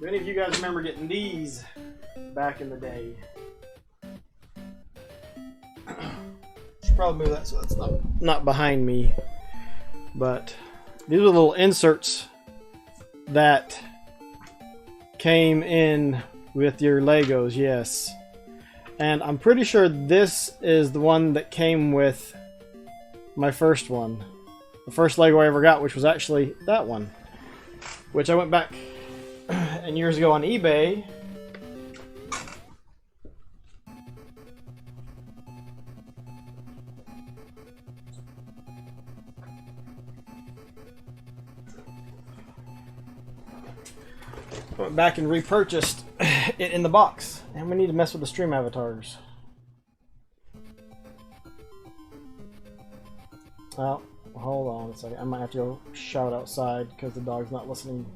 Do any of you guys remember getting these back in the day? Should probably move that so that's not behind me. But these are little inserts that came in with your Legos, yes. And I'm pretty sure this is the one that came with my first one. The first Lego I ever got, which was actually that one. Which I went back and years ago on eBay. Went back and repurchased it in the box. And we need to mess with the stream avatars. Well, hold on a second. I might have to go shout outside because the dog's not listening.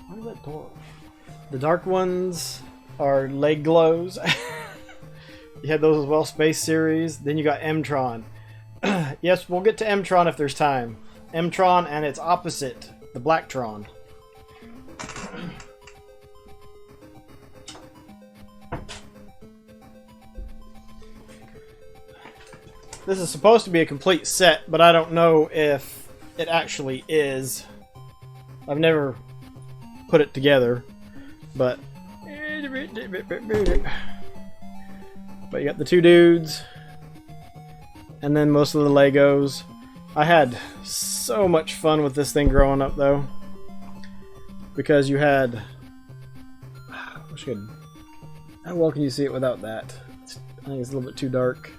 What is that door? The dark ones are leg glows. You had those as well, Space Series. Then you got Amtron. Yes, we'll get to Amtron if there's time. Amtron and its opposite, the Blacktron. This is supposed to be a complete set, but I don't know if it actually is. I've never put it together, but you got the two dudes and then most of the Legos. I had so much fun with this thing growing up though, because you had, how well can you see it without that? I think it's a little bit too dark.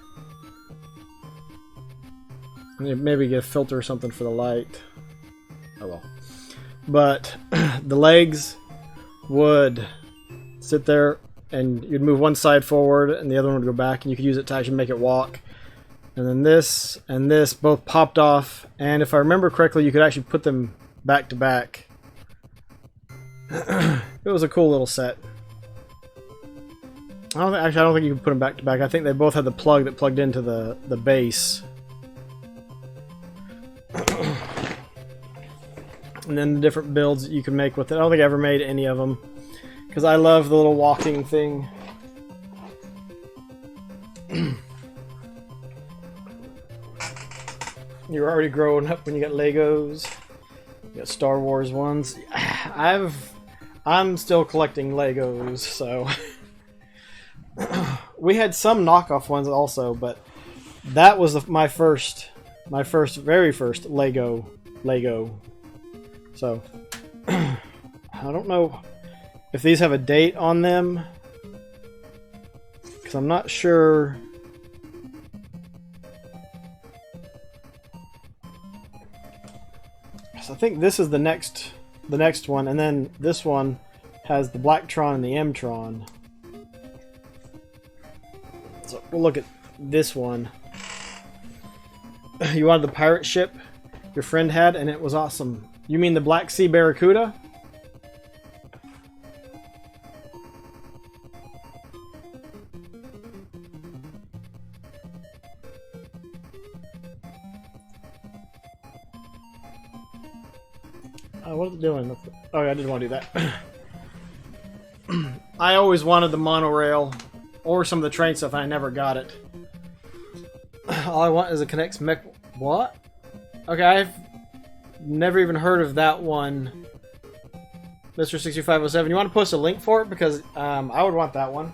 Maybe get a filter or something for the light. Oh well. But the legs would sit there and you'd move one side forward and the other one would go back, and you could use it to actually make it walk. And then this and this both popped off, and if I remember correctly, you could actually put them back to back. It was a cool little set. I don't think you can put them back to back. I think they both had the plug that plugged into the base. And then the different builds that you can make with it. I don't think I ever made any of them, because I love the little walking thing. You're already growing up when you got Legos. You got Star Wars ones. I'm still collecting Legos, so we had some knockoff ones also, but that was my very first Lego. So, I don't know if these have a date on them, because I'm not sure. So I think this is the next one, and then this one has the Blacktron and the Amtron. So we'll look at this one. You wanted the pirate ship your friend had, and it was awesome. You mean the Black Sea Barracuda? What is it doing? Oh, I didn't want to do that. I always wanted the monorail or some of the train stuff, and I never got it. All I want is a Connects mech. What? Okay, I've never even heard of that one. Mr. 6507. You want to post a link for it? Because I would want that one.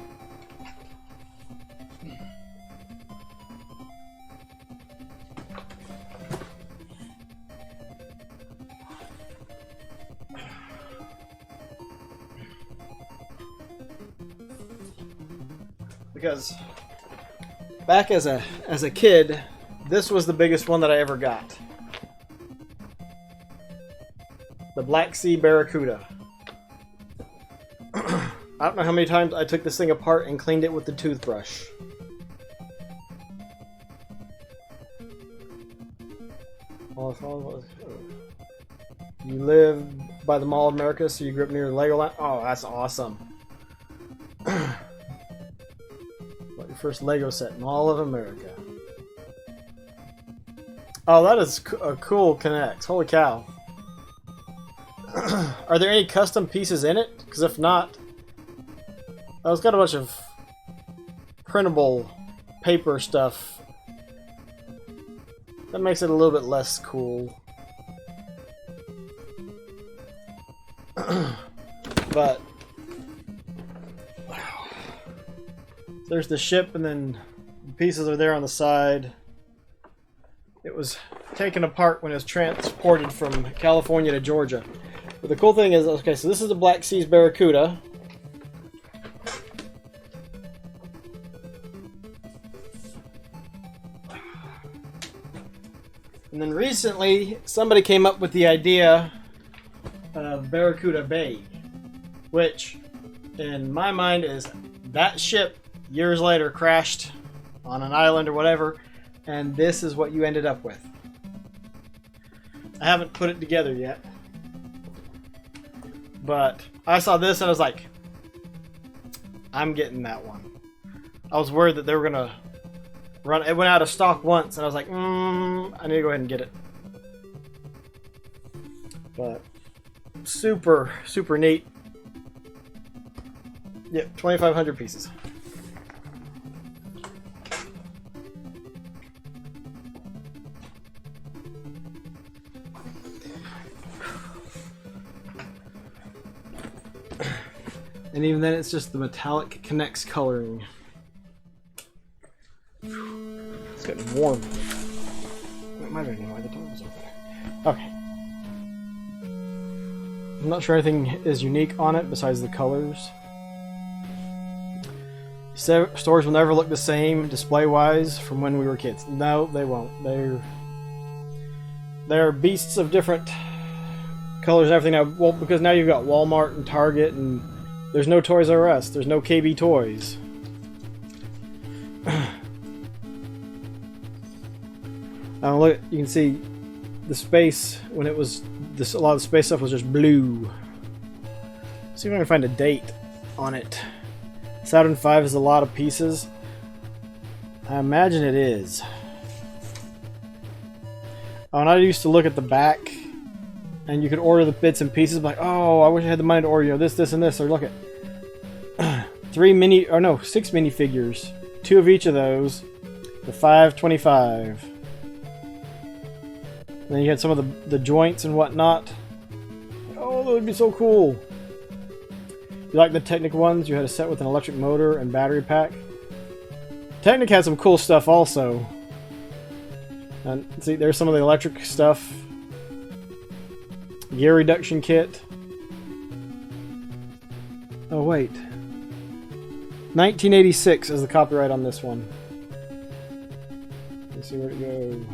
Because back as a kid, this was the biggest one that I ever got. The Black Sea Barracuda. I don't know how many times I took this thing apart and cleaned it with the toothbrush. You live by the Mall of America, so you grew up near Legoland. Oh, that's awesome. Your first Lego set in all of America. Oh, that is a cool Connect. Holy cow. Are there any custom pieces in it? Because if not, it's got a bunch of printable paper stuff. That makes it a little bit less cool. But there's the ship, and then the pieces are there on the side. It was taken apart when it was transported from California to Georgia. But the cool thing is, okay, so this is the Black Sea's Barracuda. And then recently, somebody came up with the idea of Barracuda Bay, which, in my mind, is that ship years later crashed on an island or whatever, and this is what you ended up with. I haven't put it together yet, but I saw this and I was like, I'm getting that one. I was worried that they were gonna run. It went out of stock once, and I was like, I need to go ahead and get it. But super, super neat. Yep, 2,500 pieces. And even then, it's just the metallic Connects coloring. It's getting warm. It might have known why the door was open. Okay. I'm not sure anything is unique on it besides the colors. Stores will never look the same display-wise from when we were kids. No, they won't. They're beasts of different colors and everything now. Well, because now you've got Walmart and Target, and there's no Toys R Us. There's no KB Toys. Look, you can see the space when it was this. A lot of the space stuff was just blue. See if I can find a date on it. Saturn V is a lot of pieces. I imagine it is. Oh, and I used to look at the back, and you could order the bits and pieces. Like, oh, I wish I had the money to order, this, this, and this. Or look at 6 minifigures, 2 of each of those, the 525. And then you had some of the joints and whatnot. Oh, that would be so cool. You like the Technic ones? You had a set with an electric motor and battery pack. Technic had some cool stuff also. And see, there's some of the electric stuff. Gear reduction kit. Oh wait, 1986 is the copyright on this one. Let's see where it goes.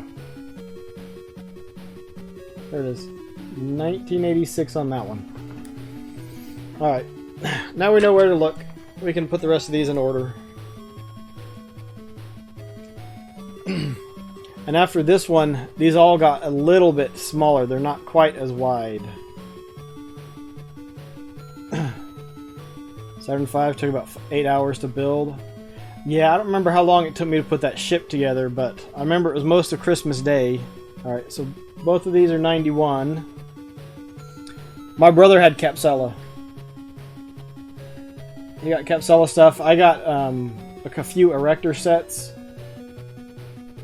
There it is. 1986 on that one. Alright. Now we know where to look. We can put the rest of these in order. And after this one, these all got a little bit smaller. They're not quite as wide. Saturn V took about 8 hours to build. Yeah, I don't remember how long it took me to put that ship together, but I remember it was most of Christmas Day. Alright, so both of these are 91. My brother had Capsella. He got Capsella stuff. I got like a few Erector sets.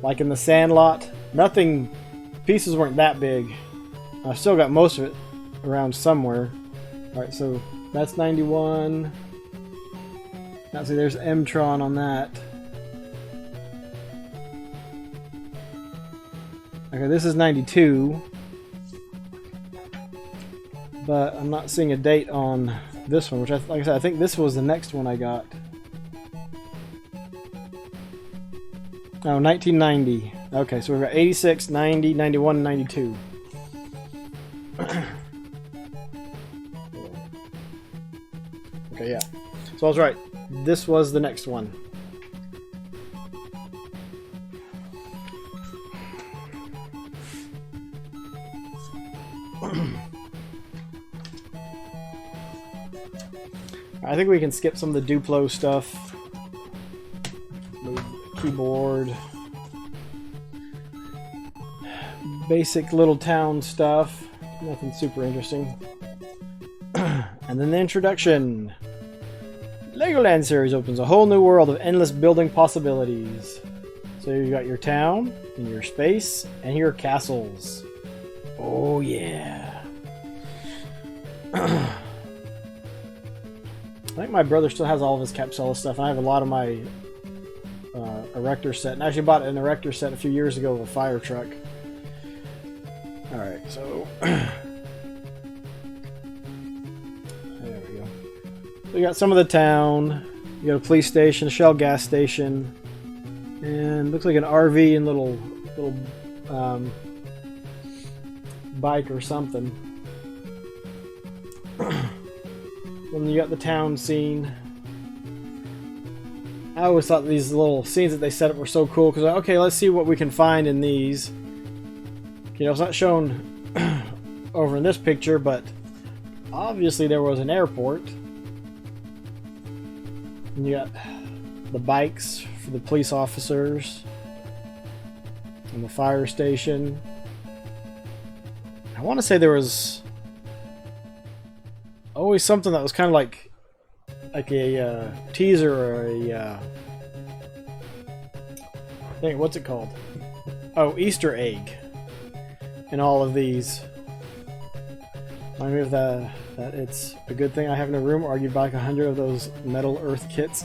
Like in the Sandlot. Nothing, pieces weren't that big. I still got most of it around somewhere. Alright, so that's 91. Now see, there's Amtron on that. Okay, this is 92. But I'm not seeing a date on this one, which, like I said, I think this was the next one I got. Oh, 1990. Okay, so we've got 86, 90, 91, and 92. Okay, yeah. So I was right. This was the next one. I think we can skip some of the Duplo stuff. Move the keyboard. Basic little town stuff. Nothing super interesting. And then the introduction. Legoland series opens a whole new world of endless building possibilities. So you got your town, and your space, and your castles. Oh yeah. I think my brother still has all of his Capsula stuff, and I have a lot of my Erector set. And I actually bought an Erector set a few years ago of a fire truck. Alright, so... there we go. So you got some of the town. You got a police station, a Shell gas station, and looks like an RV and little bike or something. Then you got the town scene. I always thought these little scenes that they set up were so cool because, okay, let's see what we can find in these. You know, it's not shown over in this picture, but obviously there was an airport. And you got the bikes for the police officers and the fire station. I want to say there was always something that was kind of like a teaser or a thing. What's it called? Oh, Easter egg in all of these. Remind me of that it's a good thing I have in a room, or you'd buy like 100 of those metal earth kits.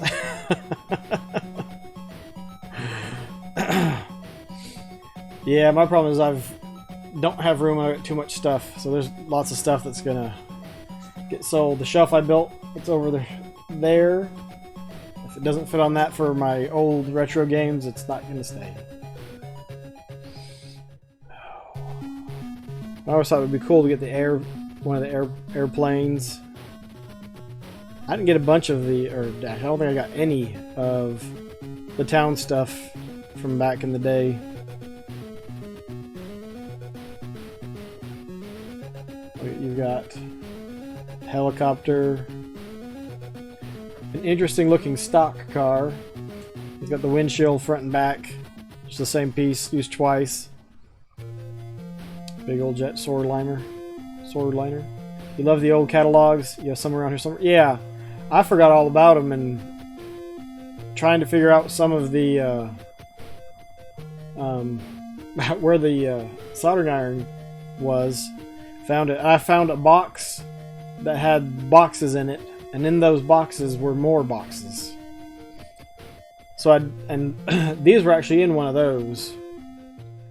Yeah, my problem is don't have room. I got too much stuff, so there's lots of stuff that's gonna get sold. The shelf I built, it's over there. If it doesn't fit on that for my old retro games, it's not gonna stay. I always thought it would be cool to get one of the airplanes. I didn't get a bunch of I don't think I got any of the town stuff from back in the day. You've got helicopter, an interesting looking stock car. He's got the windshield front and back, just the same piece used twice. Big old jet sword liner. You love the old catalogs? You have some around here somewhere? Yeah, I forgot all about them, and trying to figure out some of the where the soldering iron was. Found it. I found a box that had boxes in it, and in those boxes were more boxes. So these were actually in one of those.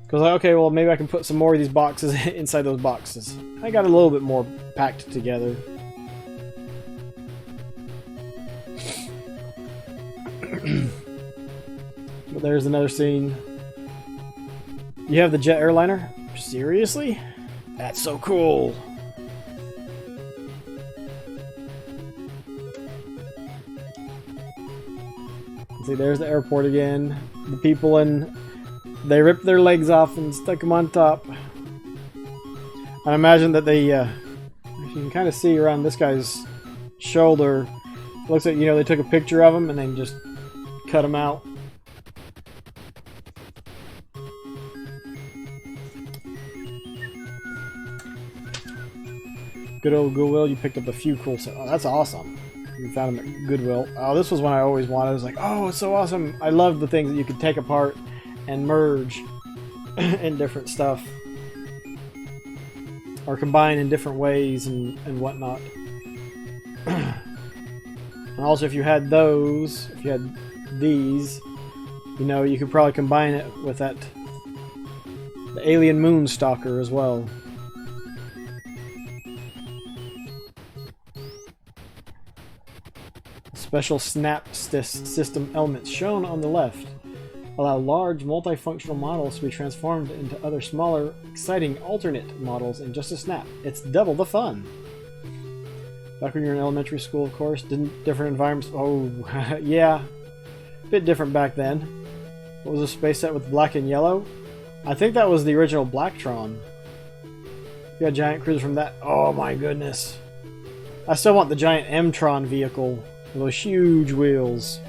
Because okay, well maybe I can put some more of these boxes inside those boxes. I got a little bit more packed together. But there's another scene. You have the jet airliner? Seriously? That's so cool. See, there's the airport again. The people they ripped their legs off and stuck them on top. I imagine that they, you can kind of see around this guy's shoulder. It looks like, they took a picture of him and then just cut him out. Good old Goodwill, you picked up a few cool stuff. Oh, that's awesome. You found them at Goodwill. Oh, this was one I always wanted. I was like, oh, it's so awesome. I love the things that you could take apart and merge in different stuff. Or combine in different ways and whatnot. And also, if you had those, if you had these, you know, you could probably combine it with that, the alien moon stalker as well. Special snap system elements shown on the left allow large multifunctional models to be transformed into other smaller, exciting alternate models in just a snap. It's double the fun. Back when you were in elementary school, of course, different environments. Oh, yeah, a bit different back then. What was the space set with black and yellow? I think that was the original Blacktron. You got a giant cruiser from that. Oh my goodness. I still want the giant Amtron vehicle with those huge wheels.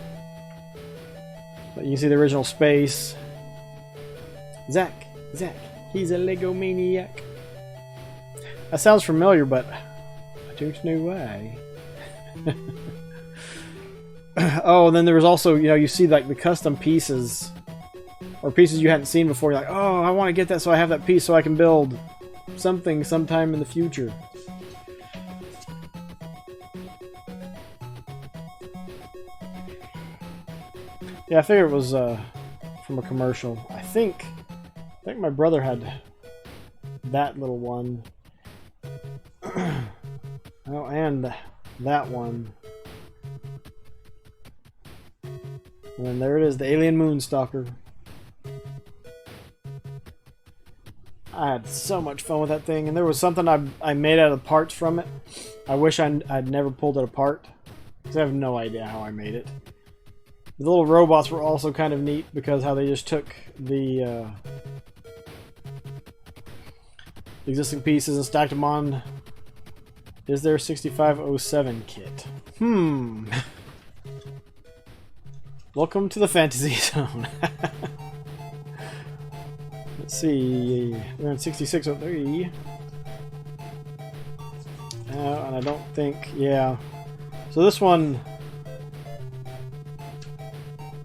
But you can see the original space. Zack, he's a Lego maniac. That sounds familiar, but I don't know why. Oh, and then there was also, you know, you see like the custom pieces, or pieces you hadn't seen before. You're like, oh, I want to get that so I have that piece so I can build something sometime in the future. Yeah, I figured it was from a commercial. I think my brother had that little one. Oh, and that one. And then there it is, the alien moon stalker. I had so much fun with that thing, and there was something I made out of parts from it. I wish I'd never pulled it apart, because I have no idea how I made it. The little robots were also kind of neat because how they just took the existing pieces and stacked them on. Is there a 6507 kit? Welcome to the fantasy zone. Let's see. We're on 6603. And I don't think, yeah. So this one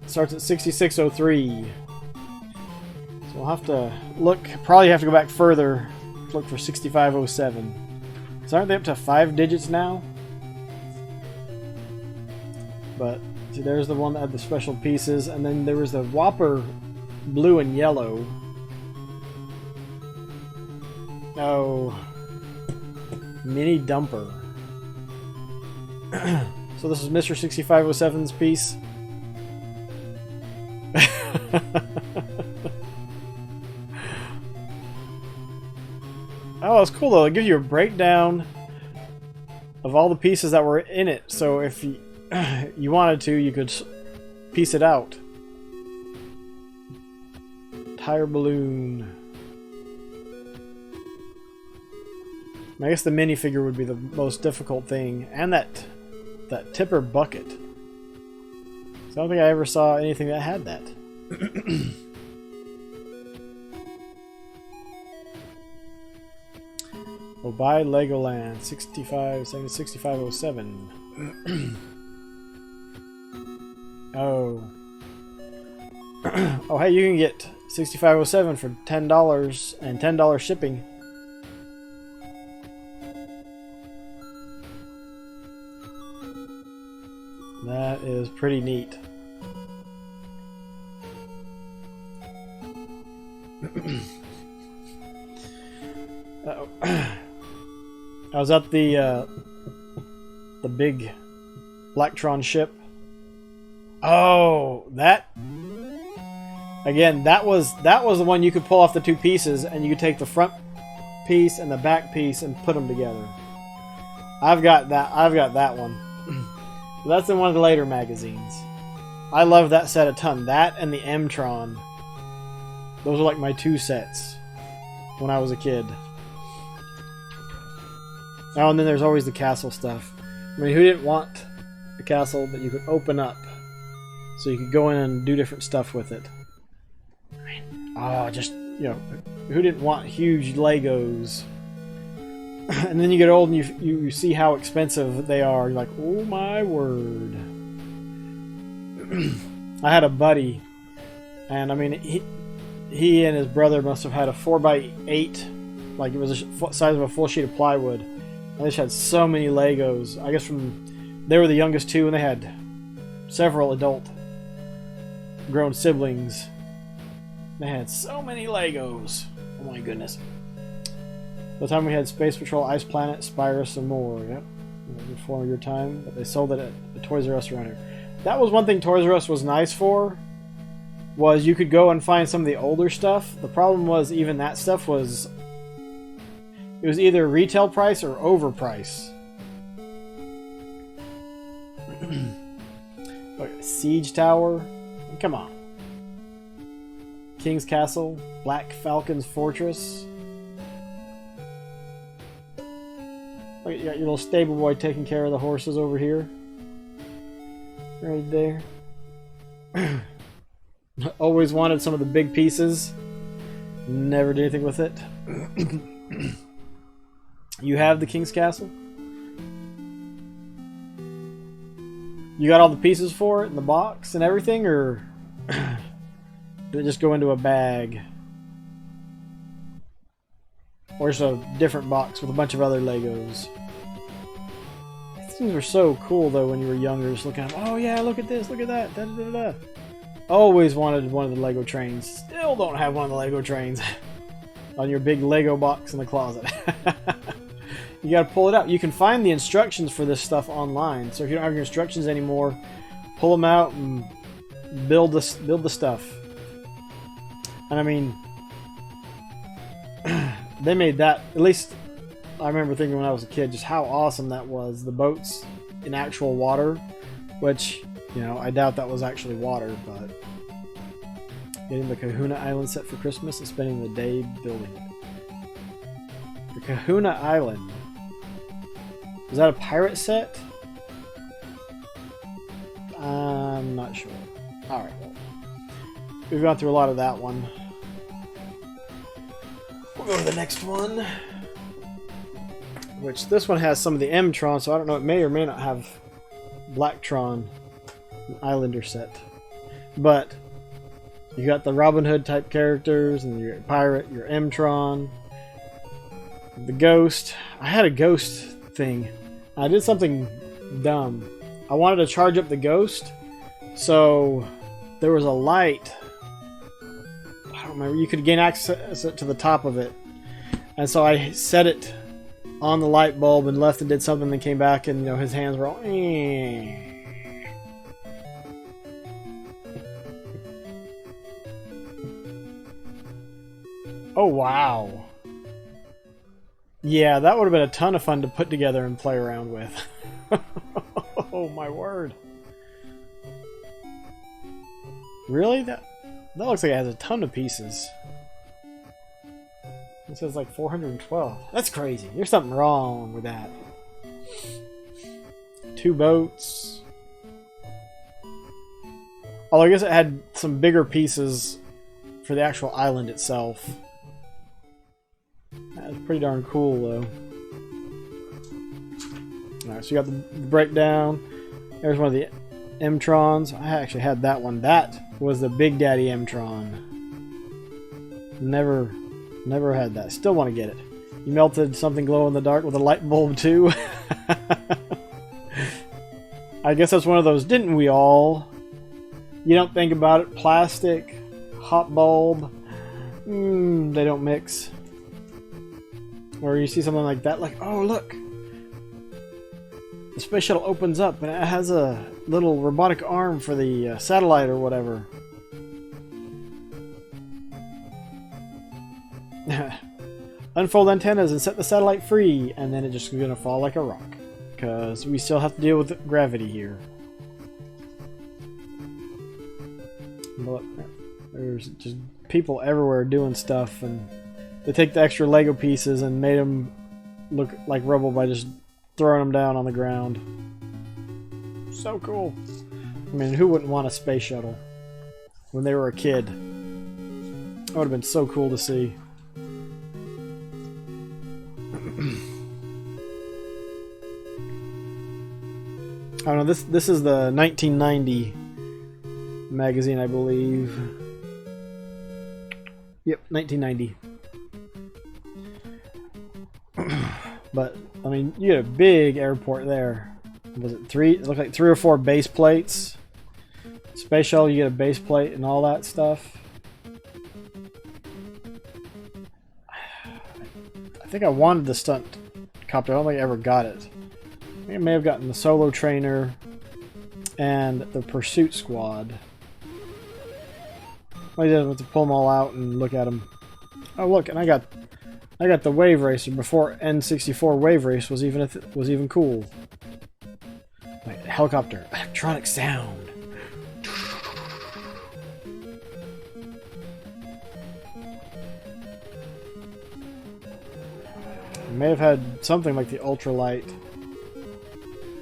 starts at 6603. So we'll have to look, probably have to go back further to look for 6507. So aren't they up to 5 digits now? But see, there's the one that had the special pieces, and then there was the Whopper blue and yellow. Oh, mini dumper. So this is Mr. 6507's piece. Oh, it's cool though. It gives you a breakdown of all the pieces that were in it. So if you wanted to, you could piece it out. Tire balloon. I guess the minifigure would be the most difficult thing, and that tipper bucket. So I don't think I ever saw anything that had that. We'll buy Legoland 6507. Oh. Oh, hey, you can get 6507 for $10 and $10 shipping. That is pretty neat. Uh-oh. I was at the big Blacktron ship. Oh, that again, that was the one you could pull off the two pieces, and you could take the front piece and the back piece and put them together. I've got that one. That's in one of the later magazines. I love that set a ton. That and the Amtron. Those are like my two sets when I was a kid. Oh, and then there's always the castle stuff. I mean, who didn't want a castle that you could open up so you could go in and do different stuff with it? Oh, just, you know, who didn't want huge Legos? And then you get old and you see how expensive they are. You're like, oh my word. I had a buddy, and I mean, he and his brother must have had a 4x8, like it was the size of a full sheet of plywood. And they just had so many Legos. I guess from They were the youngest two, and they had several adult grown siblings. They had so many Legos. Oh my goodness. By the time we had Space Patrol, Ice Planet, Spyrus, and more. Yep. Before your time. But they sold it at the Toys R Us around here. That was one thing Toys R Us was nice for. Was you could go and find some of the older stuff. The problem was even that stuff was... It was either retail price or overprice. Siege Tower. Come on. King's Castle. Black Falcon's Fortress. Look, you got your little stable boy taking care of the horses over here. Right there. Always wanted some of the big pieces. Never did anything with it. You have the King's Castle? You got all the pieces for it in the box and everything, or did it just go into a bag? Or just a different box with a bunch of other Legos? These things were so cool though when you were younger, just looking at them. Oh yeah, look at this, look at that. Da, da, da, da. Always wanted one of the Lego trains. Still don't have one of the Lego trains on your big Lego box in the closet. You gotta pull it out. You can find the instructions for this stuff online. So if you don't have your instructions anymore, pull them out and build the stuff. And I mean, they made that, at least I remember thinking when I was a kid, just how awesome that was. The boats in actual water, which, you know, I doubt that was actually water, but getting the Kahuna Island set for Christmas and spending the day building it. The Kahuna Island. Is that a pirate set? I'm not sure. Alright, well, we've gone through a lot of that one. We'll go to the next one. Which, this one has some of the Amtron, so I don't know, it may or may not have Blacktron, an Islander set. But, you got the Robin Hood type characters, and your pirate, your Amtron, the Ghost. I had a Ghost thing. I did something dumb. I wanted to charge up the Ghost, so there was a light. I don't remember. You could gain access to the top of it, and so I set it on the light bulb and left and did something, and then came back, and you know his hands were all. Oh wow. Yeah, that would have been a ton of fun to put together and play around with. Oh my word. Really? That looks like it has a ton of pieces. It says like 412. That's crazy. There's something wrong with that. 2 boats. Oh, I guess it had some bigger pieces for the actual island itself. That's pretty darn cool, though. Alright, so you got the breakdown. There's one of the Amtrons. I actually had that one. That was the Big Daddy Amtron. Never had that. Still want to get it. You melted something glow in the dark with a light bulb, too. I guess that's one of those, didn't we all? You don't think about it. Plastic, hot bulb. They don't mix. Or you see something like that, like, oh look, the space shuttle opens up and it has a little robotic arm for the satellite or whatever. Unfold antennas and set the satellite free, and then it's just gonna fall like a rock, because we still have to deal with gravity here. But there's just people everywhere doing stuff, and they take the extra Lego pieces and made them look like rubble by just throwing them down on the ground. So cool. I mean, who wouldn't want a space shuttle when they were a kid? That would have been so cool to see. I don't know, this is the 1990 magazine, I believe. Yep, 1990. But, I mean, you had a big airport there. was it 3? It looked like 3 or 4 base plates. Space shuttle, you get a base plate and all that stuff. I think I wanted the stunt copter. I don't think I ever got it. I think I may have gotten the solo trainer and the pursuit squad. I did have to pull them all out and look at them. Oh look, and I got the wave racer before N64 wave race was even cool. Wait, helicopter, electronic sound. I may have had something like the ultralight.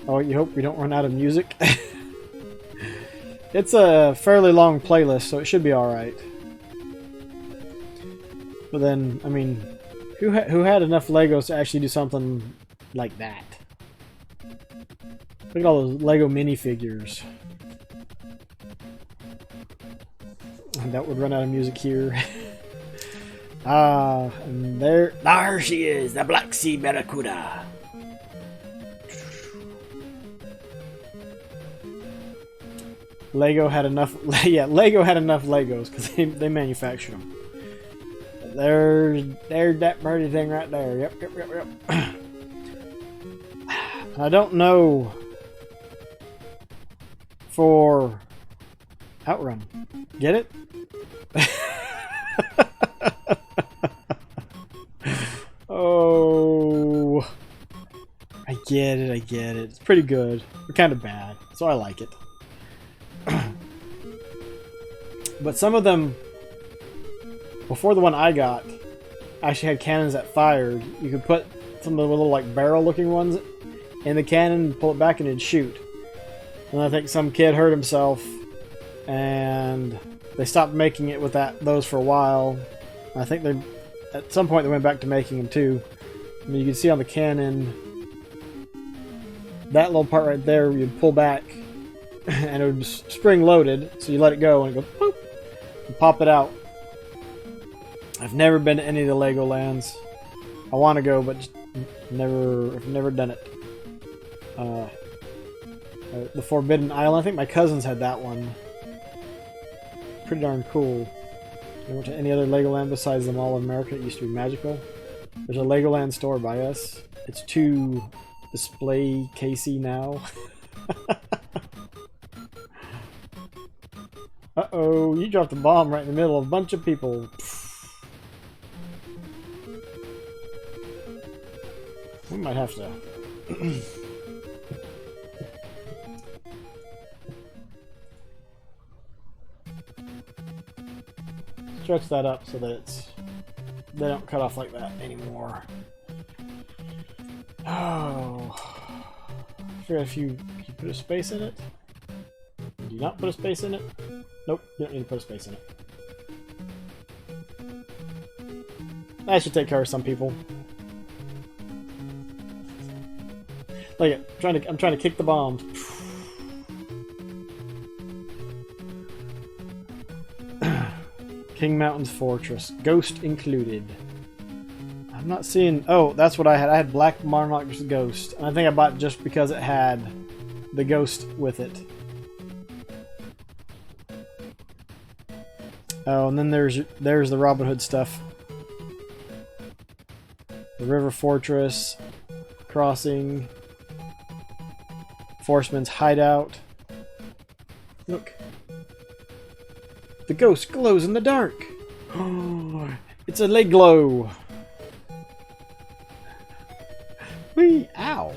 Oh, you hope we don't run out of music. It's a fairly long playlist, so it should be alright. But then, I mean, who had enough Legos to actually do something like that? Look at all those Lego minifigures. That would run out of music here. And there she is, the Black Sea Barracuda. Lego had enough. Yeah, Lego had enough Legos because they manufactured them. There's that birdie thing right there. Yep. I don't know for Outrun. Get it? Oh, I get it. It's pretty good, but kind of bad, so I like it. But some of them, before the one I got, actually had cannons that fired. You could put some of the little like barrel-looking ones in the cannon, pull it back, and it'd shoot. And I think some kid hurt himself, and they stopped making it with those for a while. I think at some point they went back to making them too. I mean, you can see on the cannon that little part right there, you'd pull back, and it would be spring-loaded. So you let it go, and it goes boop, and pop it out. I've never been to any of the Legolands. I want to go, but just I've never done it. The Forbidden Island, I think my cousins had that one. Pretty darn cool. I went to any other Legoland besides the Mall of America. It used to be magical. There's a Legoland store by us. It's too display casey now. Uh-oh, you dropped a bomb right in the middle of a bunch of people. We might have to... stretch that up so that they don't cut off like that anymore. Oh, I forgot if you put a space in it. Do you not put a space in it? Nope, you don't need to put a space in it. That should take care of some people. Look at, I'm trying to kick the bombs. King Mountain's Fortress, Ghost included. I'm not seeing. Oh, that's what I had. I had Black Monarch's Ghost, and I think I bought it just because it had the Ghost with it. Oh, and then there's the Robin Hood stuff. The River Fortress, Crossing, Forceman's Hideout. Look. The ghost glows in the dark. Oh, it's a leg glow. Whee! Ow!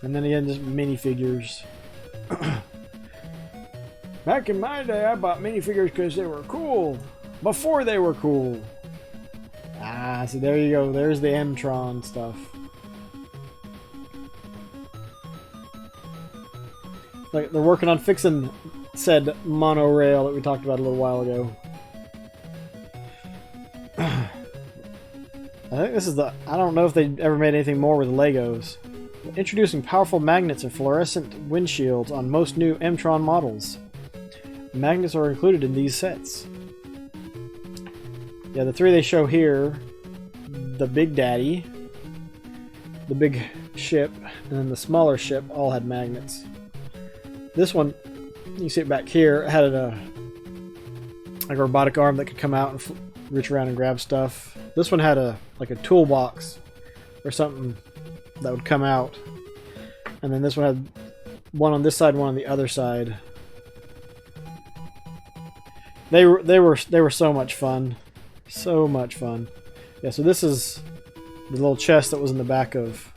And then again, just minifigures. Back in my day, I bought minifigures because they were cool. Before they were cool. Ah, see, there you go. There's the Amtron stuff. Like they're working on fixing said monorail that we talked about a little while ago. I think this is the... I don't know if they ever made anything more with the Legos. Introducing powerful magnets and fluorescent windshields on most new Amtron models. Magnets are included in these sets. Yeah, the three they show here. The Big Daddy. the big ship, and then the smaller ship all had magnets. This one, you see it back here, it had like a robotic arm that could come out and reach around and grab stuff. This one had like a toolbox or something that would come out, and then this one had one on this side, one on the other side. They were so much fun, so much fun. Yeah, so this is the little chest that was in the back of,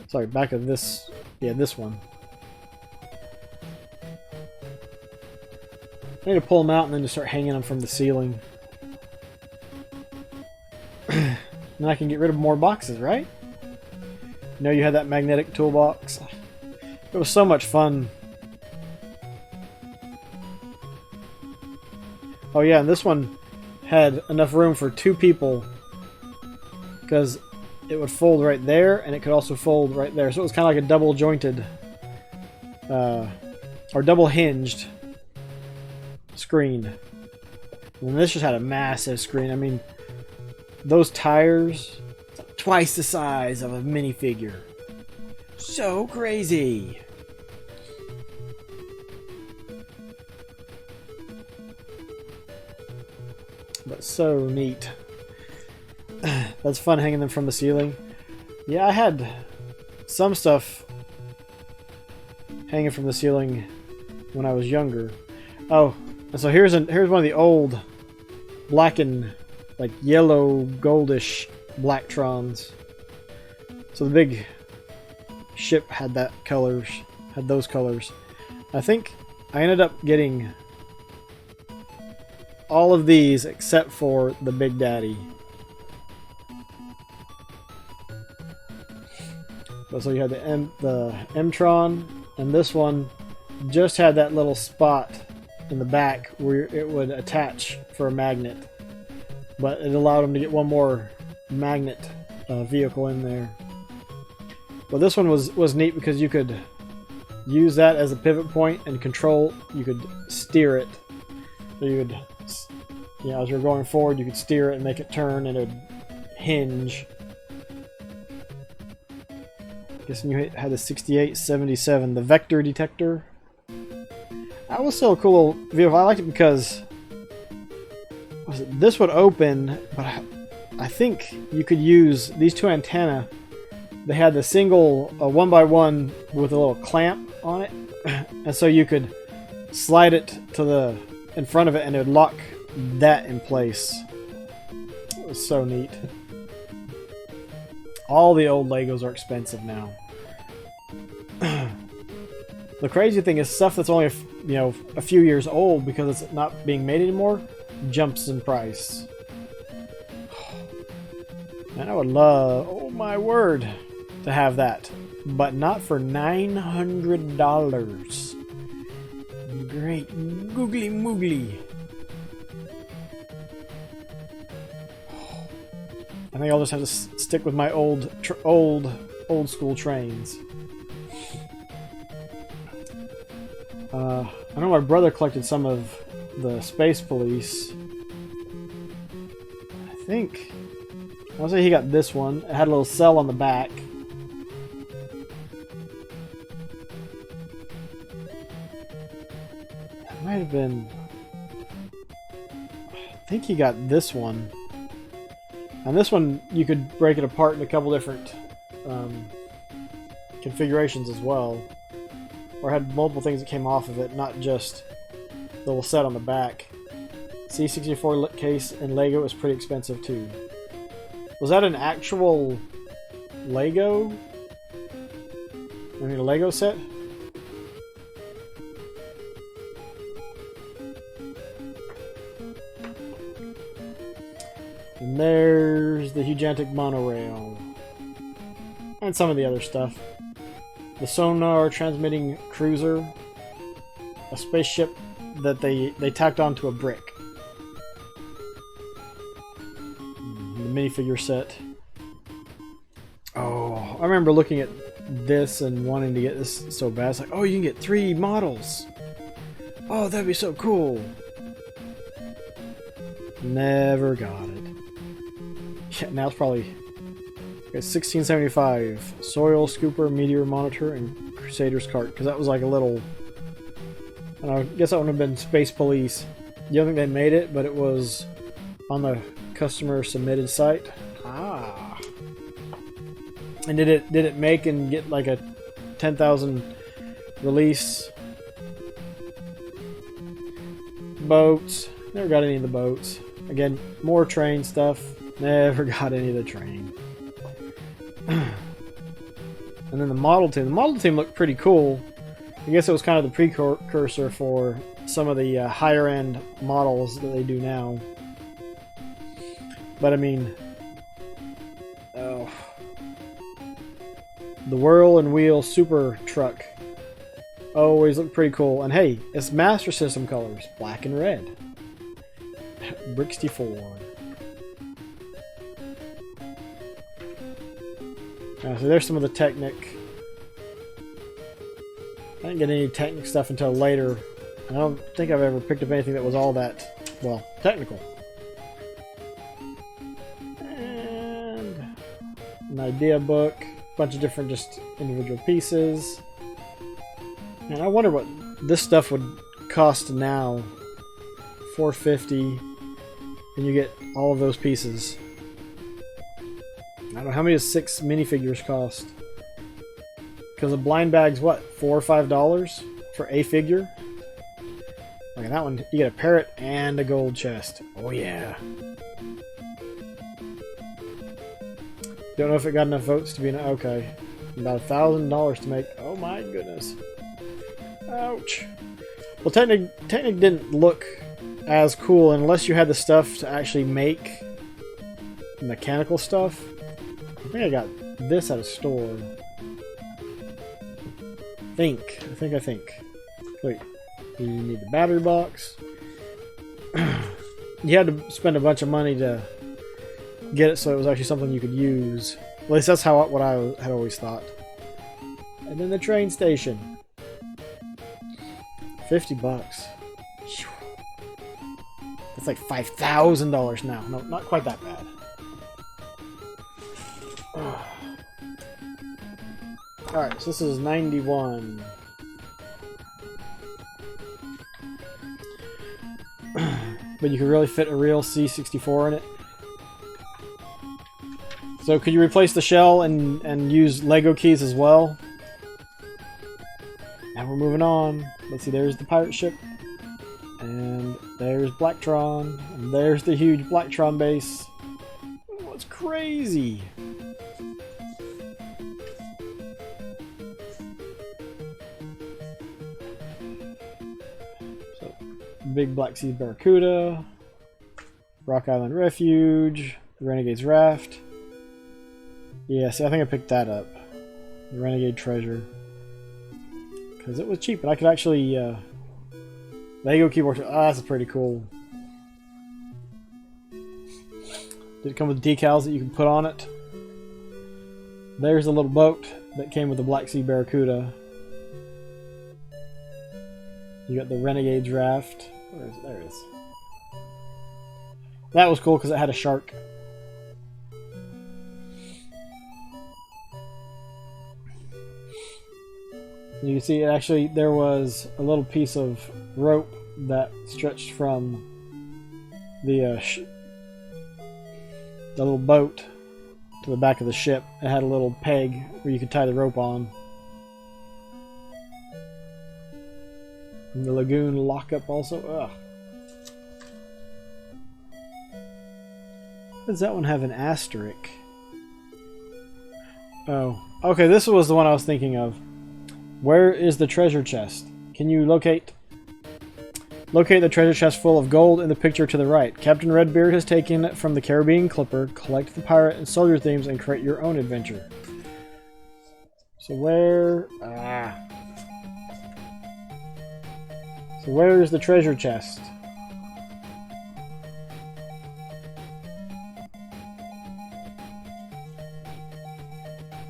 sorry, back of this, yeah, this one. I need to pull them out and then just start hanging them from the ceiling. Then I can get rid of more boxes, right? You know, you had that magnetic toolbox. It was so much fun. Oh yeah, and this one had enough room for 2 people because it would fold right there and it could also fold right there. So it was kind of like a double jointed or double hinged screen. And this just had a massive screen. I mean, those tires, twice the size of a minifigure. So crazy. But so neat. That's fun hanging them from the ceiling. Yeah, I had some stuff hanging from the ceiling when I was younger. Oh, and so here's one of the old black and like yellow goldish Blacktron's. So the big ship had those colors. I think I ended up getting all of these except for the Big Daddy. So you had the Amtron, and this one just had that little spot in the back where it would attach for a magnet, but it allowed them to get one more magnet vehicle in there. But this one was neat because you could use that as a pivot point and control. You could steer it. So you would, you know, as you're going forward, you could steer it and make it turn, and it would hinge. Guessing you had the 6877, the Vector Detector. That was still a cool vehicle. I liked it because this would open, but I think you could use these 2 antennae. They had the single 1x1 with a little clamp on it, and so you could slide it to in front of it, and it would lock that in place. It was so neat. All the old Legos are expensive now. The crazy thing is stuff that's only a few years old, because it's not being made anymore, jumps in price. And I would love, oh my word, to have that, but not for $900. Great googly moogly. I think I'll just have to stick with my old school trains. I know my brother collected some of the Space Police. I think I'll say he got this one. It had a little cell on the back. It might have been. I think he got this one. And this one, you could break it apart in a couple different configurations as well. Or had multiple things that came off of it, not just the little set on the back. C64 case in Lego was pretty expensive too. Was that an actual Lego? I mean, a Lego set? And there's the gigantic monorail. And some of the other stuff. The sonar transmitting cruiser. A spaceship that they tacked onto a brick. The minifigure set. Oh, I remember looking at this and wanting to get this so bad. It's like, oh, you can get 3 models. Oh, that'd be so cool. Never got it. Yeah, now it's probably Okay, 1675. Soil scooper, meteor monitor, and Crusader's cart. Because that was like a little... I don't know, I guess that would have been Space Police. You don't think they made it, but it was on the customer submitted site. Ah. And did it make and get like a 10,000 release? Boats. Never got any of the boats. Again, more train stuff. Never got any of the train. And then the model team. The model team looked pretty cool. I guess it was kind of the precursor for some of the higher end models that they do now. But I mean, oh, the Whirl and Wheel Super Truck always look pretty cool. And hey, it's Master System colors, black and red. Brixty Ford. So there's some of the Technic. I didn't get any Technic stuff until later. I don't think I've ever picked up anything that was all that, well, technical. And an idea book, a bunch of different just individual pieces. And I wonder what this stuff would cost now. $450, and you get all of those pieces. I don't know, how many does 6 minifigures cost? Because a blind bag's what, $4 or $5 for a figure? Look at that one, you get a parrot and a gold chest. Oh yeah. Don't know if it got enough votes to be okay. About $1,000 to make. Oh my goodness. Ouch. Well, Technic didn't look as cool unless you had the stuff to actually make mechanical stuff. I think I got this at a store. I think. Wait, you need the battery box. You had to spend a bunch of money to get it so it was actually something you could use. At least that's what I had always thought. And then the train station. $50. That's like $5,000 now. No, not quite that bad. Alright, so this is 91. But you could really fit a real C64 in it. So could you replace the shell and use Lego keys as well? Now we're moving on. Let's see, there's the pirate ship. And there's Blacktron. And there's the huge Blacktron base. Oh, it's crazy. So, big Black Sea Barracuda. Rock Island Refuge. The Renegade's Raft. Yeah, see, I think I picked that up. The Renegade Treasure. Because it was cheap, and I could actually... Lego keyboard. Ah, that's pretty cool. Did it come with decals that you can put on it? There's a little boat that came with the Black Sea Barracuda. You got the Renegade's Raft. Where is it? There it is. That was cool because it had a shark. You can see actually there was a little piece of rope that stretched from the little boat to the back of the ship. It had a little peg where you could tie the rope on. And the lagoon lockup also. Ugh. Does that one have an asterisk? Oh, okay. This was the one I was thinking of. Where is the treasure chest? Can you locate the treasure chest full of gold in the picture to the right? Captain Redbeard has taken it from the Caribbean Clipper. Collect the pirate and soldier themes and create your own adventure. So where... So where is the treasure chest?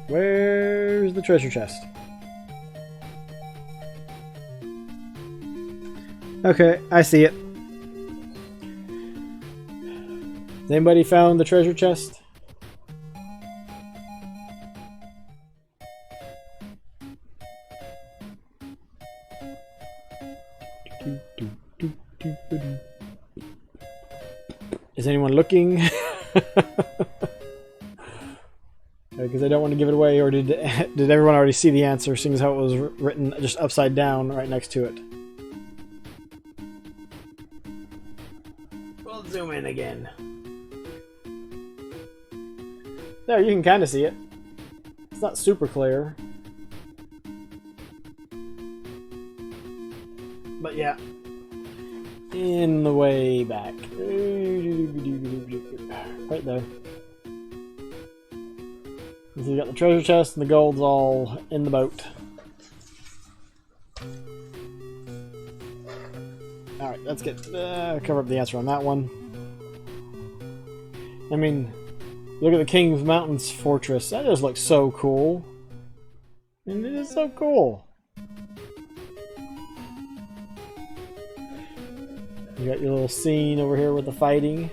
Where's the treasure chest? Okay, I see it. Has anybody found the treasure chest? Is anyone looking? Because I don't want to give it away, or did everyone already see the answer, seeing as how it was written just upside down right next to it? We'll zoom in again. There, you can kind of see it. It's not super clear. But yeah. In the way back. Right there. So you got the treasure chest and the gold's all in the boat. Alright, let's get cover up the answer on that one. I mean, look at the King's Mountains Fortress. That just looks so cool. And it is so cool. You got your little scene over here with the fighting.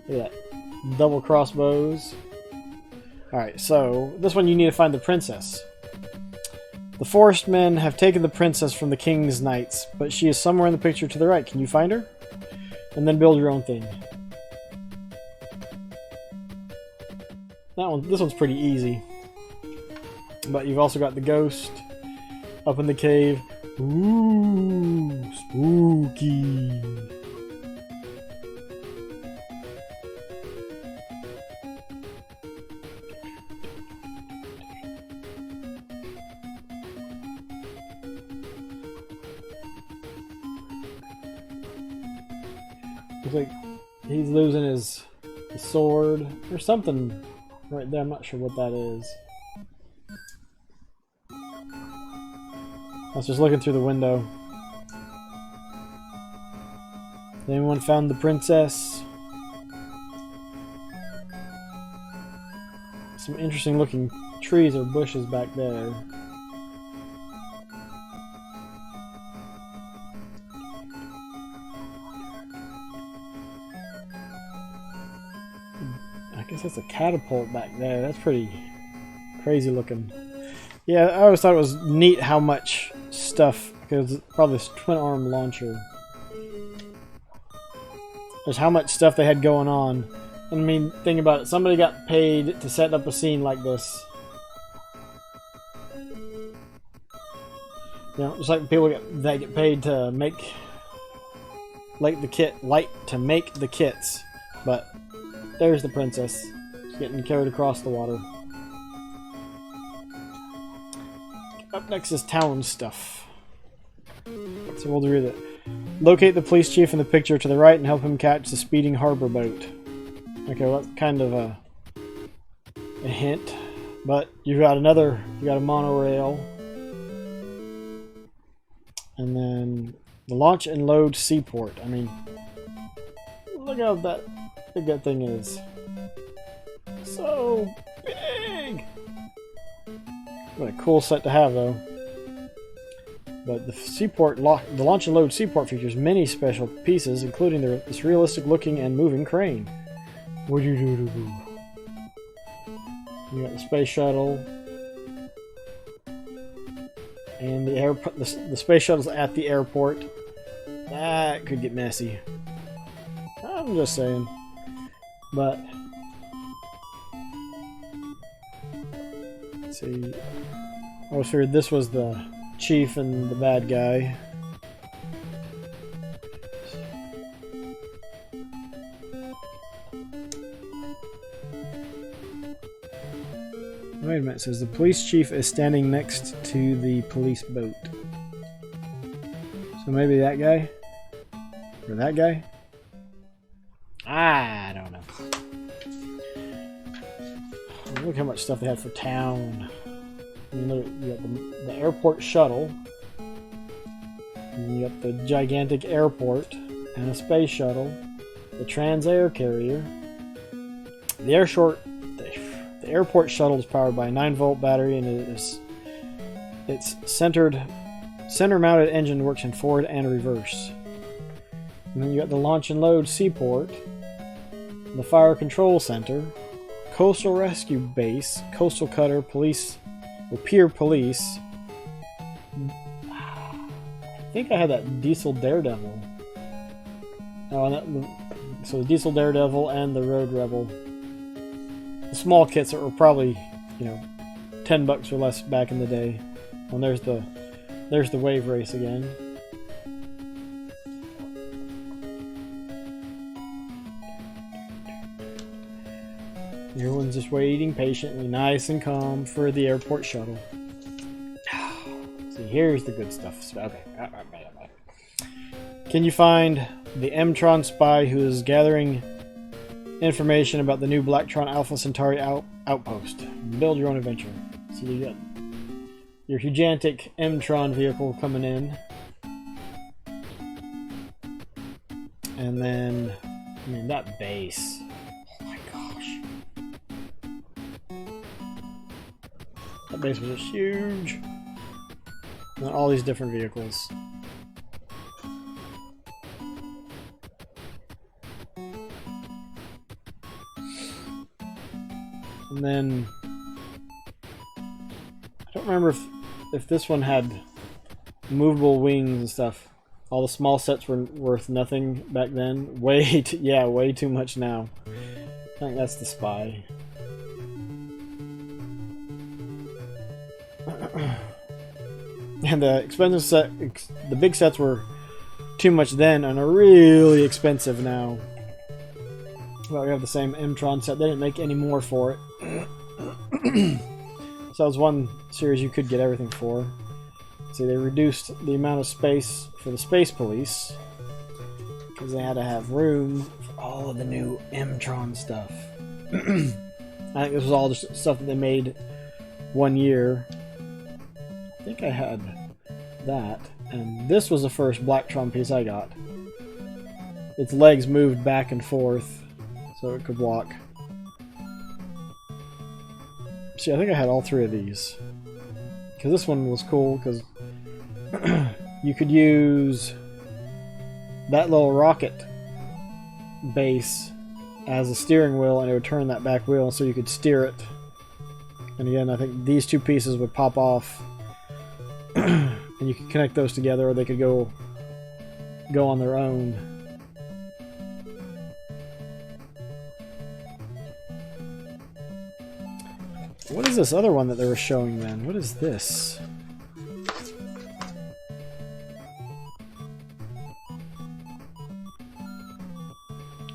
Look at that. Double crossbows. Alright, so this one you need to find the princess. The forest men have taken the princess from the king's knights, but she is somewhere in the picture to the right. Can you find her? And then build your own thing. This one's pretty easy. But you've also got the ghost up in the cave. Ooh, spooky. Looks like he's losing his sword. There's something right there. I'm not sure what that is. I was just looking through the window. Anyone found the princess? Some interesting looking trees or bushes back there. I guess that's a catapult back there. That's pretty crazy looking. Yeah, I always thought it was neat how much stuff, because it's probably this twin arm launcher. There's how much stuff they had going on. I mean, think about it. Somebody got paid to set up a scene like this. You know, just like people that get paid to make to make the kits. But there's the princess getting carried across the water. Up next is town stuff. So we'll do that. Locate the police chief in the picture to the right and help him catch the speeding harbor boat. Okay, well that's kind of a hint. But you got a monorail. And then the launch and load seaport. I mean, look how big that thing is. So big! What a cool set to have, though. But the launch and load seaport features many special pieces, including this realistic-looking and moving crane. You got the space shuttle, and the space shuttle's at the airport. That could get messy. I'm just saying, but. Let's see. I always figured this was the chief and the bad guy. Wait a minute, it says the police chief is standing next to the police boat. So maybe that guy? Or that guy? I don't know. Look how much stuff they have for town. You got the airport shuttle. And you got the gigantic airport and a space shuttle. The Trans-Air carrier. The airport shuttle is powered by a 9-volt battery, and its center-mounted engine works in forward and reverse. And then you got the launch and load seaport, the fire control center, coastal rescue base, coastal cutter, police Pier Police. I think I had that Diesel Daredevil. Oh, and so the Diesel Daredevil and the Road Rebel. The small kits that were probably, you know, $10 or less back in the day. And there's the Wave Race again. Everyone's just waiting patiently, nice and calm, for the airport shuttle. See, here's the good stuff. Okay. Can you find the Amtron spy who is gathering information about the new Blacktron Alpha Centauri outpost? Build your own adventure. So you got your gigantic Amtron vehicle coming in. And then, I mean, that base. Oh my gosh. That base was just huge. And all these different vehicles. And then I don't remember if this one had movable wings and stuff. All the small sets were worth nothing back then. Way too much now. I think that's the spy. And the expensive set, the big sets were too much then and are really expensive now. Well, we have the same Amtron set. They didn't make any more for it. So that was one series you could get everything for. See, they reduced the amount of space for the Space Police because they had to have room for all of the new Amtron stuff. I think this was all just stuff that they made one year. I think I had that, and this was the first Blacktron piece I got. Its legs moved back and forth so it could walk. See, I think I had all three of these. Because this one was cool, because you could use that little rocket base as a steering wheel, and it would turn that back wheel so you could steer it. And again, I think these two pieces would pop off, and you could connect those together, or they could go on their own. What is this other one that they were showing then? What is this?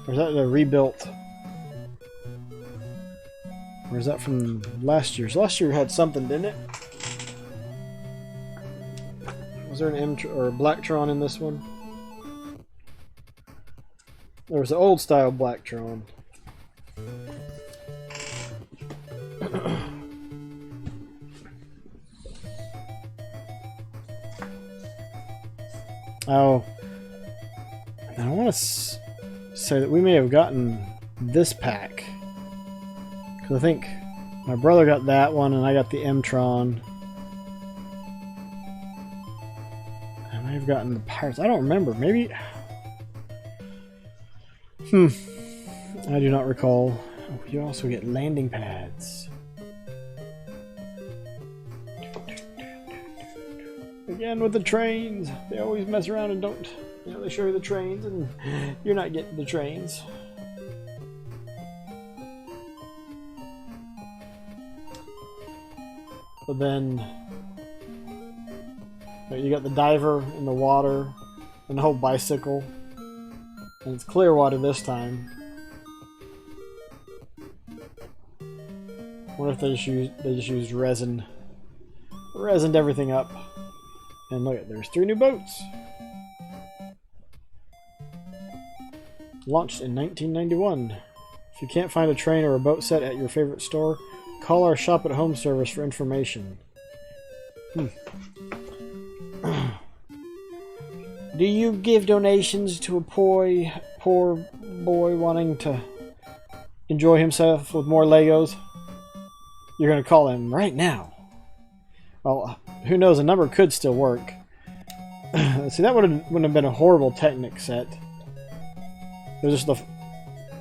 Or is that the rebuilt? Or is that from last year's? Last year had something, didn't it? Was there an Amtron or a Blacktron in this one? There was an old style Blacktron. Oh, and I want to say that we may have gotten this pack, because I think my brother got that one and I got the Amtron. I may have gotten the Pirates. I don't remember. Maybe. I do not recall. Oh, you also get landing pads. Again with the trains, they always mess around and don't. You know, they show you the trains and you're not getting the trains. But then you got the diver in the water and the whole bicycle, and it's clear water this time. What if they just used resined everything up? And look, there's 3 new boats. Launched in 1991. If you can't find a train or a boat set at your favorite store, call our Shop at Home service for information. Do you give donations to a poor boy wanting to enjoy himself with more Legos? You're going to call him right now. Well, who knows? A number could still work. See, that wouldn't have been a horrible Technic set. It was just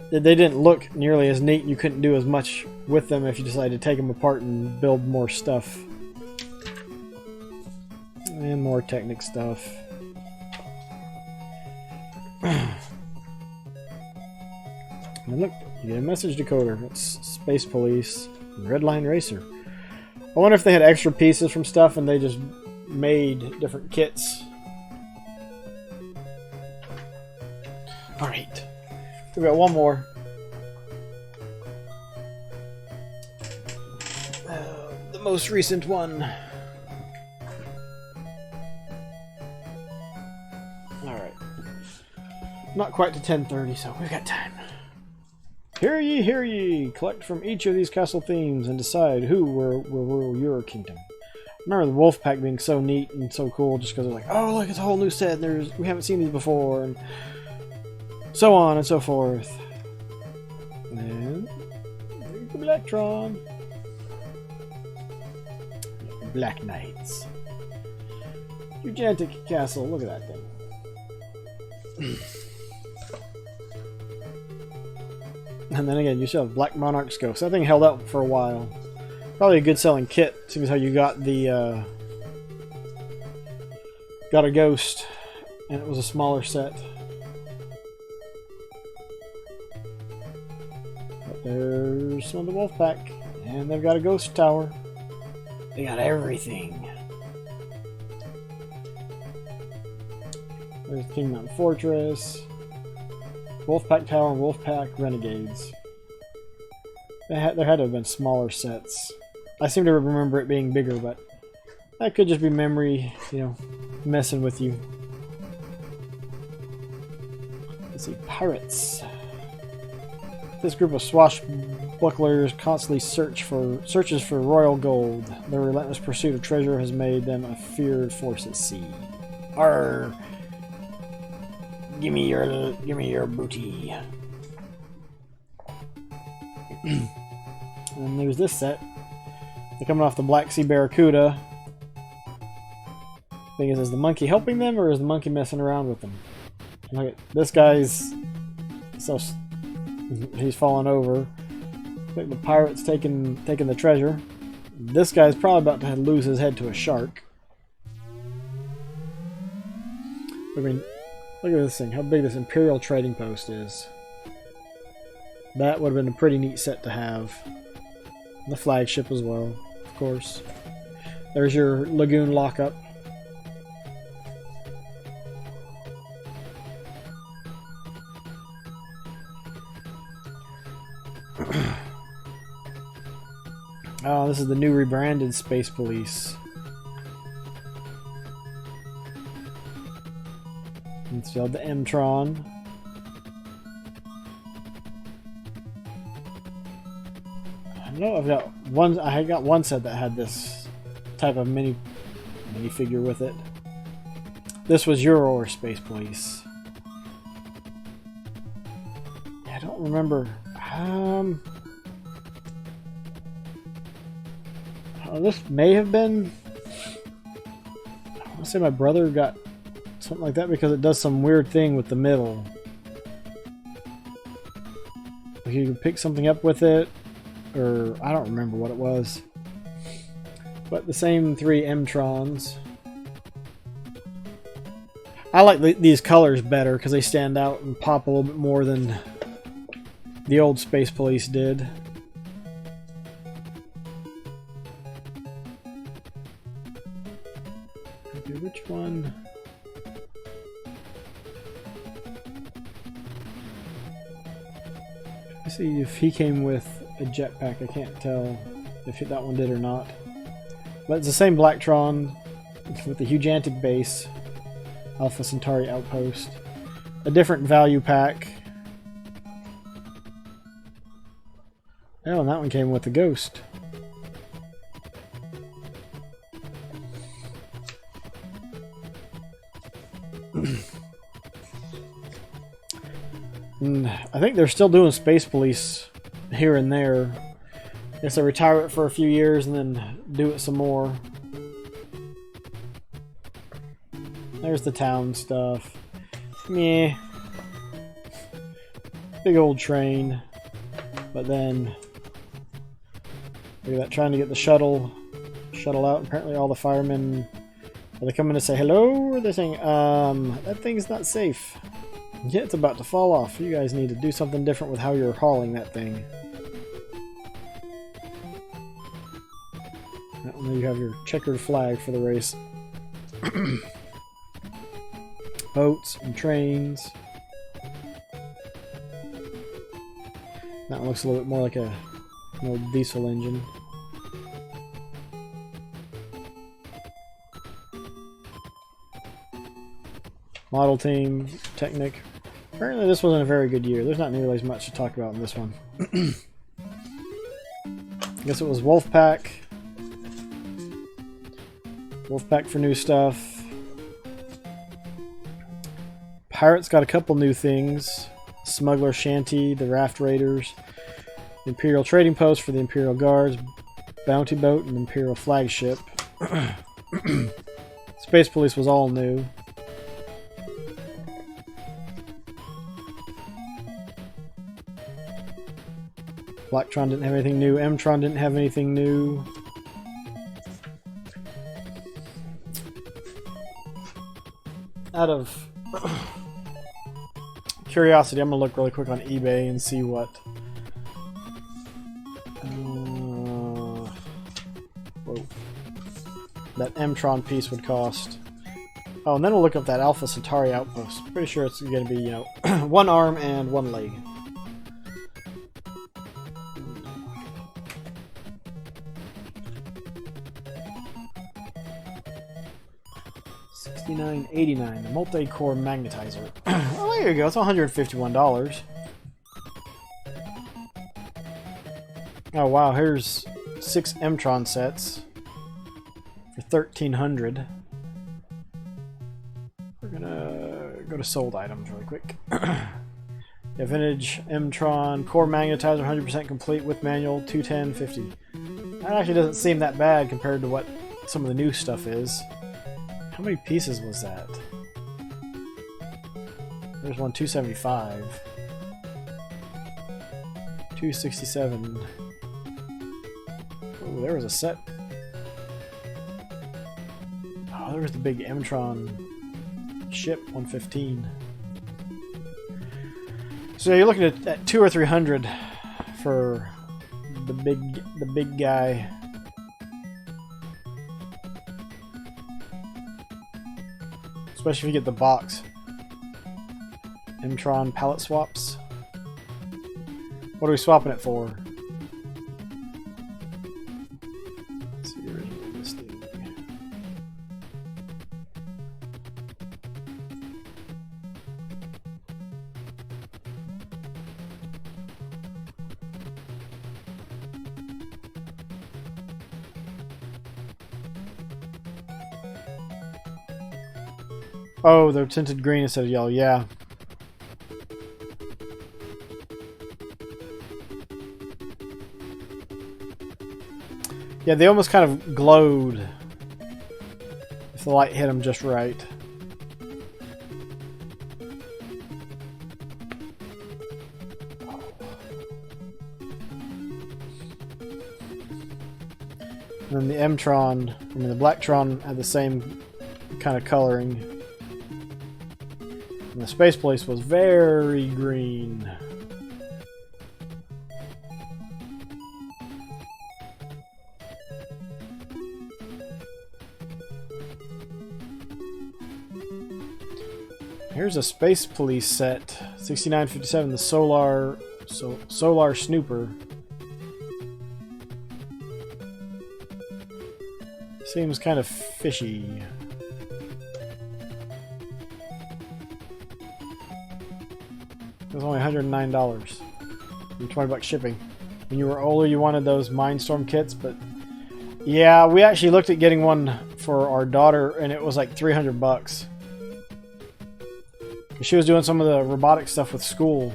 they didn't look nearly as neat. You couldn't do as much with them if you decided to take them apart and build more stuff. And more Technic stuff. And look, you get a message decoder. It's Space Police, Red Line Racer. I wonder if they had extra pieces from stuff and they just made different kits. Alright. We got one more. The most recent one. Alright. Not quite to 10:30, so we've got time. Hear ye, hear ye! Collect from each of these castle themes and decide who will rule your kingdom. I remember the wolf pack being so neat and so cool just because they're like, oh look, it's a whole new set and we haven't seen these before, and so on and so forth. And there's the Blacktron. Black Knights. Gigantic Castle, look at that thing. And then again, you still have Black Monarch's Ghost. That thing held up for a while. Probably a good selling kit, seeing as how you got the got a ghost, and it was a smaller set. But there's some of the wolf pack, and they've got a ghost tower. They got everything. There's King Mountain Fortress. Wolfpack Tower and Wolfpack Renegades. There had to have been smaller sets. I seem to remember it being bigger, but that could just be memory, you know, messing with you. Let's see, pirates. This group of swashbucklers constantly searches for royal gold. Their relentless pursuit of treasure has made them a feared force at sea. Arr! Give me your booty. And there's this set. They're coming off the Black Sea Barracuda. Thing is the monkey helping them, or is the monkey messing around with them? Look at this guy's so he's falling over. I think the pirate's taking the treasure. This guy's probably about to lose his head to a shark. I mean, look at this thing, how big this Imperial trading post is. That would have been a pretty neat set to have. The flagship as well, of course. There's your lagoon lockup. Oh, this is the new rebranded Space Police. And still the Amtron. I know I've got one. I got one set that had this type of minifigure with it. This was Euro or Space Police. I don't remember. This may have been. I want to say my brother got something like that because it does some weird thing with the middle. Like you can pick something up with it, or I don't remember what it was. But the same three Amtrons. I like these colors better because they stand out and pop a little bit more than the old Space Police did. Okay, which one? Let's see if he came with a jetpack. I can't tell if that one did or not. But it's the same Blacktron with the Hugantic base. Alpha Centauri Outpost. A different value pack. Oh, and that one came with the Ghost. And I think they're still doing Space Police here and there. I guess they retire it for a few years and then do it some more. There's the town stuff. Meh. Big old train. But then look at that, trying to get the shuttle out. Apparently all the firemen Are they coming to say hello, or are they saying, that thing's not safe? Yeah, it's about to fall off. You guys need to do something different with how you're hauling that thing. Now you have your checkered flag for the race. Boats and trains. That one looks a little bit more like an old diesel engine. Model team, Technic. Apparently this wasn't a very good year. There's not nearly as much to talk about in this one. I guess it was Wolfpack. Wolfpack for new stuff. Pirates got a couple new things. Smuggler Shanty, the Raft Raiders. Imperial Trading Post for the Imperial Guards. Bounty Boat and Imperial Flagship. Space Police was all new. Blacktron didn't have anything new. Amtron didn't have anything new. Out of curiosity, I'm going to look really quick on eBay and see what that Amtron piece would cost. Oh, and then we'll look up that Alpha Centauri Outpost. Pretty sure it's going to be, you know, one arm and one leg. $69.89, the multi-core magnetizer. Oh, there you go. It's $151. Oh wow, here's 6 Amtron sets for $1,300. We're gonna go to sold items really quick. Yeah, vintage Amtron core magnetizer, 100% complete with manual, $210.50. That actually doesn't seem that bad compared to what some of the new stuff is. How many pieces was that? There's one, 275. 267. Oh, there was a set. Oh, there was the big Amtron ship, 115. So you're looking at 200 or 300 for the big guy. Especially if you get the box. Amtron pallet swaps. What are we swapping it for? Let's see the original listing. Oh, they're tinted green instead of yellow, yeah. Yeah, they almost kind of glowed if the light hit them just right. And then the Amtron, I mean the Blacktron had the same kind of coloring. And the Space Police was very green. Here's a Space Police set, $69.57, the Solar Snooper. Seems kind of fishy. It was only $109. And $20 shipping. When you were older, you wanted those Mindstorm kits, but yeah, we actually looked at getting one for our daughter, and it was like $300. She was doing some of the robotic stuff with school.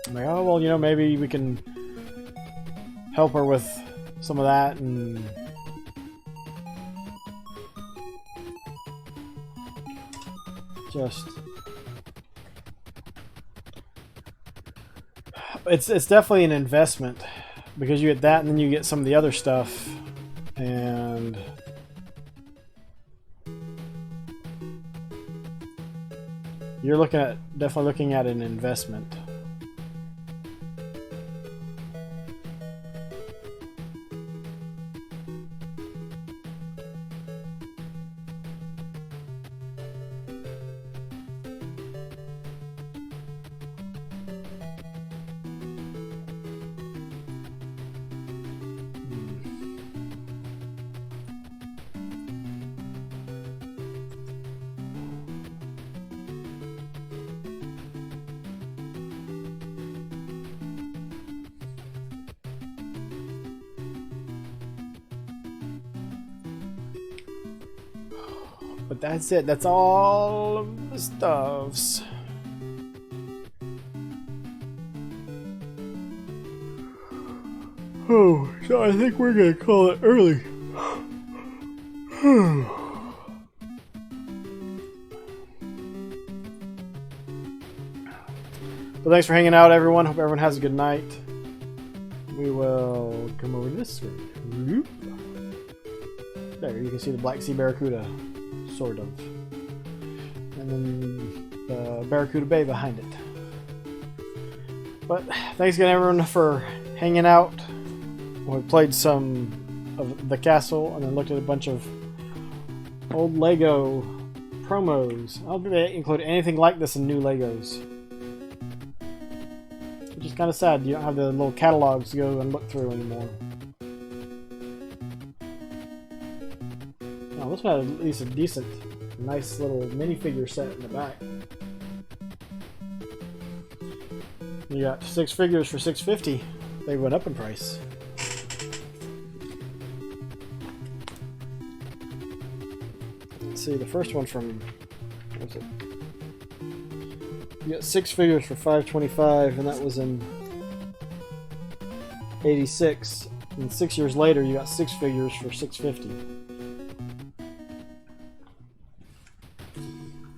I'm like, oh well, you know, maybe we can help her with some of that, and just it's definitely an investment because you get that and then you get some of the other stuff, and You're definitely looking at an investment. But that's it. That's all of the stuffs. Oh, so I think we're gonna call it early. But thanks for hanging out, everyone. Hope everyone has a good night. We will come over to this screen. There, you can see the Black Sea Barracuda. Sort of. And then the Barracuda Bay behind it. But thanks again, everyone, for hanging out. We played some of the castle and then looked at a bunch of old Lego promos. I don't think they include anything like this in new Legos. Which is kind of sad. You don't have the little catalogs to go and look through anymore. Oh, this one had at least a decent, nice little minifigure set in the back. You got 6 figures for $6.50. They went up in price. Let's see, the first one from, what was it? You got 6 figures for $5.25, and that was in '86. And 6 years later, you got 6 figures for $6.50.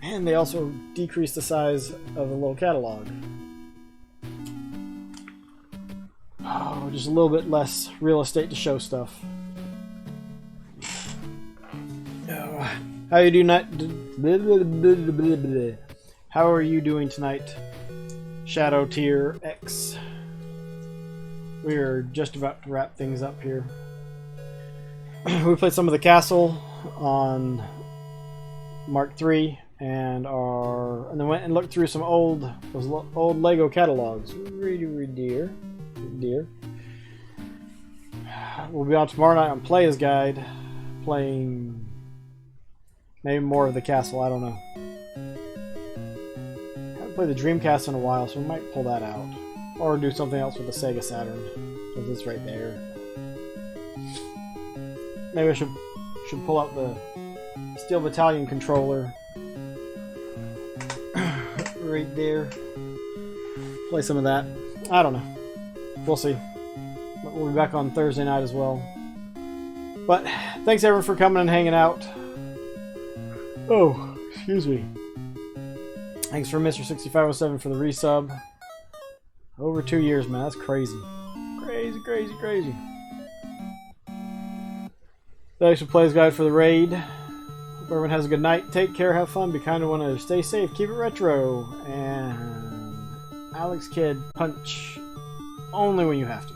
And they also decreased the size of the little catalog. Oh, just a little bit less real estate to show stuff. Oh, how you doing? How are you doing tonight, Shadow Tier X? We are just about to wrap things up here. We played some of the castle on Mark III. And then went and looked through some old Lego catalogs. Really dear. We'll be on tomorrow night on Player's Guide, playing maybe more of the castle. I don't know. I haven't played the Dreamcast in a while, so we might pull that out, or do something else with the Sega Saturn, because it's right there. Maybe I should pull out the Steel Battalion controller. Right there. Play some of that. I don't know. We'll see. But we'll be back on Thursday night as well. But thanks everyone for coming and hanging out. Oh, excuse me. Thanks for Mr. 6507 for the resub. Over 2 years, man. That's crazy. Crazy. Thanks for Player's Guide for the raid. Hope everyone has a good night. Take care, have fun, be kind to one another, stay safe, keep it retro, and Alex Kidd, punch only when you have to.